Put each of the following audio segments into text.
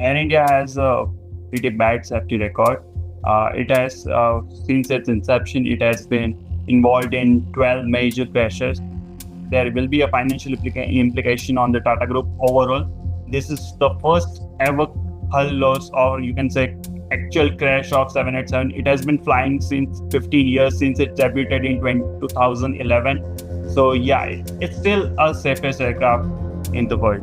Air India has a pretty bad safety record. It has, since its inception, it has been involved in 12 major crashes. There will be a financial implication on the Tata Group overall. This is the first ever hull loss, or you can say actual crash of 787. It has been flying since 15 years, since it debuted in 2011. So yeah, it's still a safest aircraft in the world.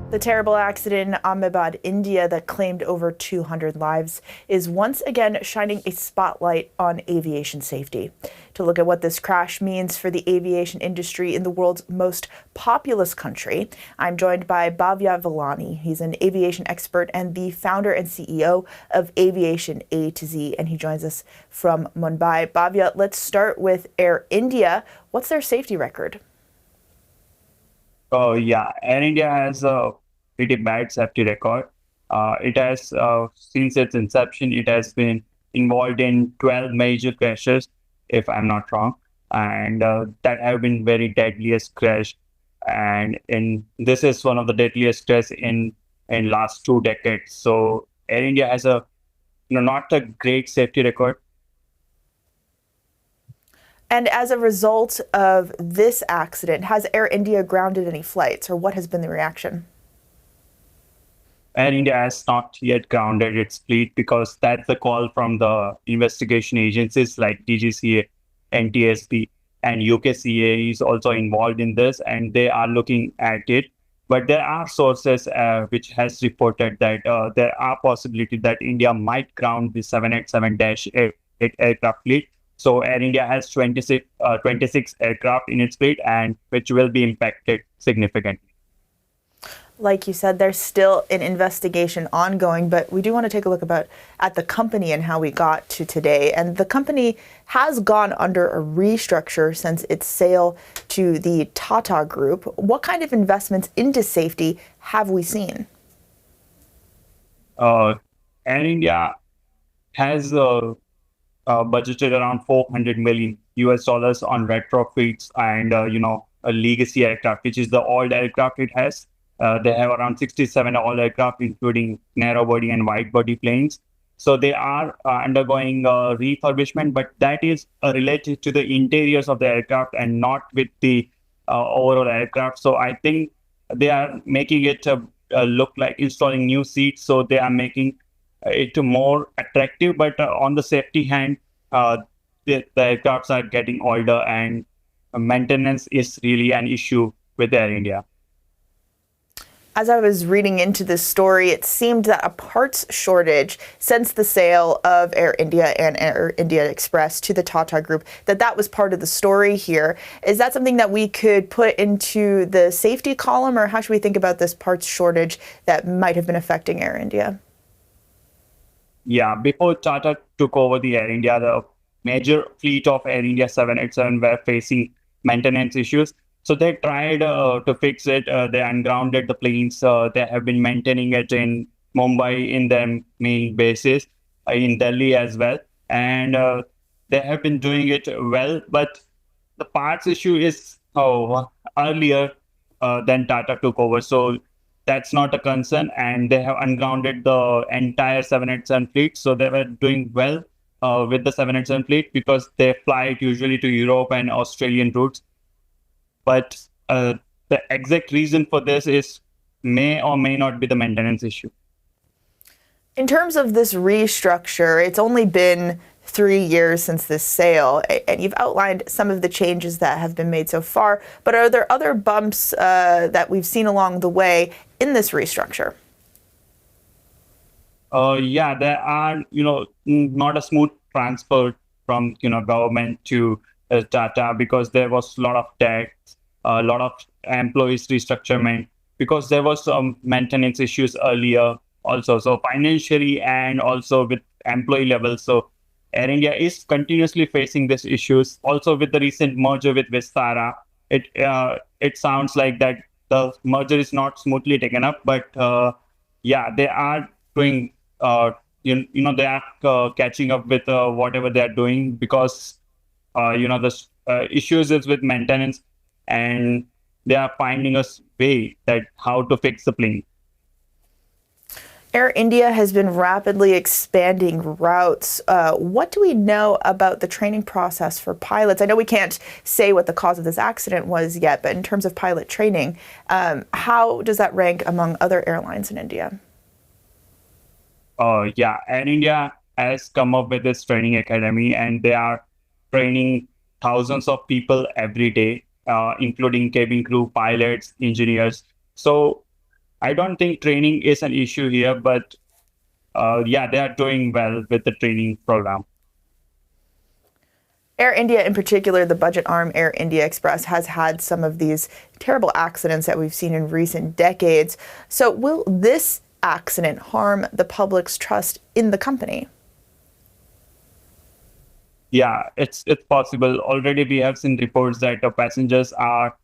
The terrible accident in Ahmedabad, India, that claimed over 200 lives is once again shining a spotlight on aviation safety. To look at what this crash means for the aviation industry in the world's most populous country, I'm joined by Bhavya Velani. He's an aviation expert and the founder and CEO of Aviation A to Z, and he joins us from Mumbai. Bhavya, let's start with Air India. What's their safety record? Oh yeah, Air India has a pretty bad safety record. It has, since its inception, it has been involved in 12 major crashes, if I'm not wrong, and that have been very deadliest crash. And this is one of the deadliest crashes in last 2 decades. So Air India has a not a great safety record. And as a result of this accident, has Air India grounded any flights, or what has been the reaction? Air India has not yet grounded its fleet because that's the call from the investigation agencies like DGCA, NTSB, and UKCA is also involved in this, and they are looking at it. But there are sources which has reported that there are possibilities that India might ground the 787-8 aircraft fleet. So Air India has 26 aircraft in its fleet, and which will be impacted significantly. Like you said, there's still an investigation ongoing, but we do want to take a look at the company and how we got to today. And the company has gone under a restructure since its sale to the Tata Group. What kind of investments into safety have we seen? Air India has budgeted around 400 million US dollars on retrofits and a legacy aircraft, which is the old aircraft it has. They have around 67 all aircraft, including narrow body and wide body planes. So they are undergoing refurbishment, but that is related to the interiors of the aircraft and not with the overall aircraft. So I think they are making it look like installing new seats. So they are making it more attractive, but on the safety hand, the aircrafts are getting older, and maintenance is really an issue with Air India. As I was reading into this story, it seemed that a parts shortage since the sale of Air India and Air India Express to the Tata Group, that was part of the story here. Is that something that we could put into the safety column, or how should we think about this parts shortage that might have been affecting Air India? Yeah, before Tata took over the Air India, the major fleet of Air India 787 were facing maintenance issues. So they tried to fix it. They ungrounded the planes. They have been maintaining it in Mumbai in their main bases, in Delhi as well. And they have been doing it well. But the parts issue is earlier than Tata took over. So that's not a concern. And they have ungrounded the entire 787 fleet. So they were doing well with the 787 fleet because they fly it usually to Europe and Australian routes. But the exact reason for this is may or may not be the maintenance issue. In terms of this restructure, it's only been 3 years since this sale, and you've outlined some of the changes that have been made so far, but are there other bumps that we've seen along the way in this restructure? Yeah, there are, not a smooth transfer from, government to Tata because there was a lot of tax, a lot of employees restructurement because there was some maintenance issues earlier also. So financially and also with employee levels. So Air India is continuously facing these issues. Also with the recent merger with Vistara, it sounds like that the merger is not smoothly taken up, but yeah, they are doing, they are catching up with whatever they are doing because, the issues is with maintenance, and they are finding a way that how to fix the plane. Air India has been rapidly expanding routes. What do we know about the training process for pilots? I know we can't say what the cause of this accident was yet, but in terms of pilot training, how does that rank among other airlines in India? Yeah, Air India has come up with this training academy, and they are training thousands of people every day, including cabin crew, pilots, engineers. So I don't think training is an issue here, but yeah, they are doing well with the training program. Air India, in particular, the budget arm Air India Express, has had some of these terrible accidents that we've seen in recent decades. So, will this accident harm the public's trust in the company? Yeah, it's possible. Already, we have seen reports that the passengers are,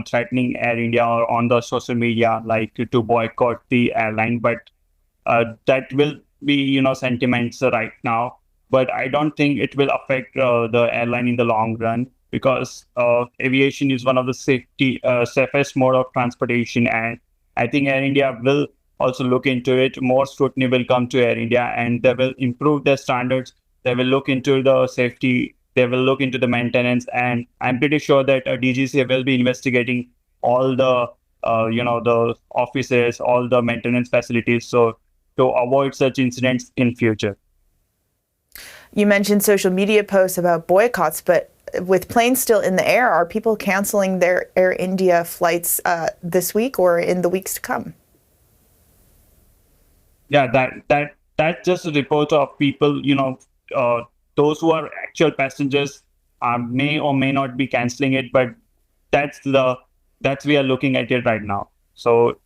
threatening Air India or on the social media, like to boycott the airline. But that will be, sentiments right now. But I don't think it will affect the airline in the long run because aviation is one of the safest mode of transportation, and I think Air India will also look into it. More scrutiny will come to Air India, and they will improve their standards. They will look into the safety. They will look into the maintenance, and I'm pretty sure that DGCA will be investigating all the the offices, all the maintenance facilities, so to avoid such incidents in future. You mentioned social media posts about boycotts, but with planes still in the air, are people canceling their Air India flights this week or in the weeks to come? Yeah, that's just a report of people. Those who are actual passengers may or may not be canceling it, but that's the that's we are looking at it right now. So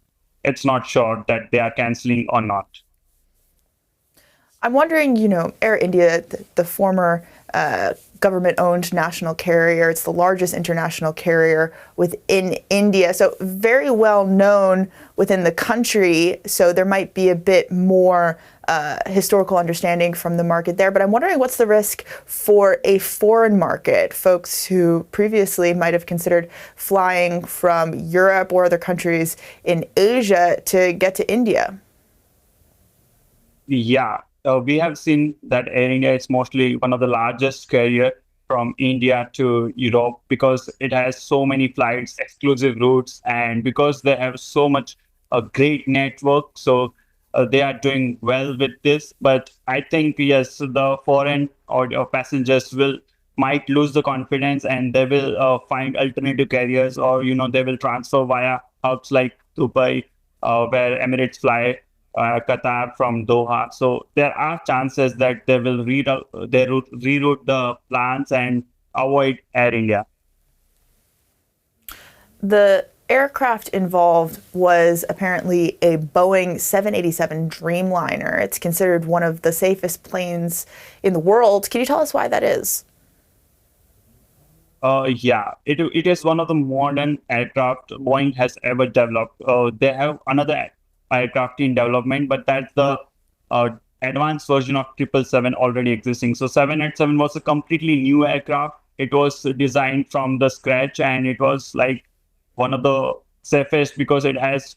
it's not sure that they are canceling or not. I'm wondering, Air India, the former government-owned national carrier, it's the largest international carrier within India, so very well known within the country. So there might be a bit more historical understanding from the market there. But I'm wondering what's the risk for a foreign market, folks who previously might have considered flying from Europe or other countries in Asia to get to India? Yeah, we have seen that Air India is mostly one of the largest carrier from India to Europe because it has so many flights, exclusive routes, and because they have so much a great network. So they are doing well with this. But I think yes, the foreign or passengers will might lose the confidence, and they will find alternative carriers, or they will transfer via hubs like Dubai, where Emirates fly, Qatar from Doha. So there are chances that they will reroute the plans and avoid Air India. The aircraft involved was apparently a Boeing 787 Dreamliner. It's considered one of the safest planes in the world. Can you tell us why that is? Yeah, it is one of the modern aircraft Boeing has ever developed. They have another aircraft in development, but that's the uh, advanced version of 777 already existing. So 787 was a completely new aircraft. It was designed from the scratch, and it was like one of the safest because it has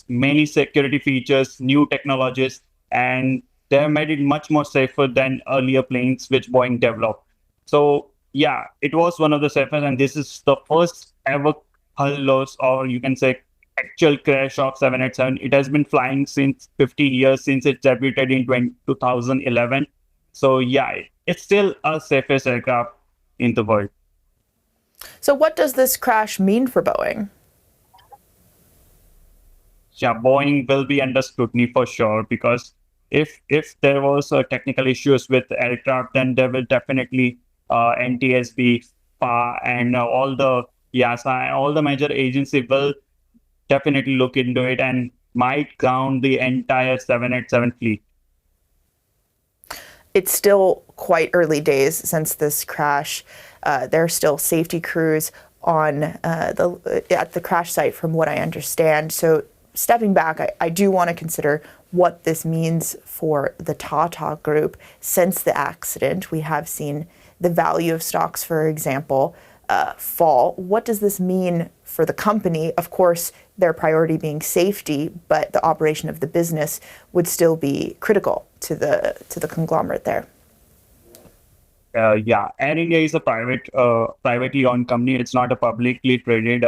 many security features, new technologies, and they have made it much more safer than earlier planes which Boeing developed. So yeah, it was one of the safest, and this is the first ever hull loss, or you can say actual crash of 787. It has been flying since 15 years since it debuted in 2011. So yeah, it's still a safest aircraft in the world. So, what does this crash mean for Boeing? Yeah, Boeing will be under scrutiny for sure because if there was technical issues with the aircraft, then there will definitely NTSB, FA, and all the YASA, all the major agency will definitely look into it and might ground the entire 787 fleet. It's still quite early days since this crash. There are still safety crews on at the crash site, from what I understand. So, stepping back, I do want to consider what this means for the Tata Group. Since the accident, we have seen the value of stocks, for example, fall. What does this mean for the company? Of course, their priority being safety, but the operation of the business would still be critical to the conglomerate there. Yeah, Air India is a privately owned company. It's not a publicly traded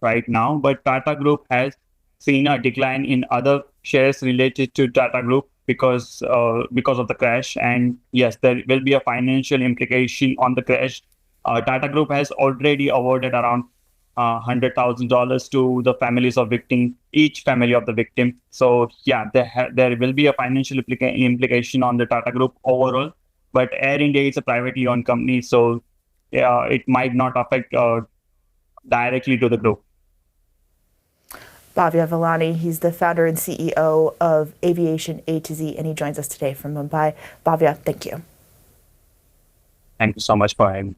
right now, but Tata Group has seen a decline in other shares related to Tata Group because of the crash. And yes, there will be a financial implication on the crash. Tata Group has already awarded around $100,000 to the families of victim, each family of the victim. So yeah, there will be a financial implication on the Tata Group overall, but Air India is a privately owned company, so yeah, it might not affect directly to the group. Bhavya Velani, he's the founder and CEO of Aviation A to Z, and he joins us today from Mumbai. Bhavya, thank you. Thank you so much for having me.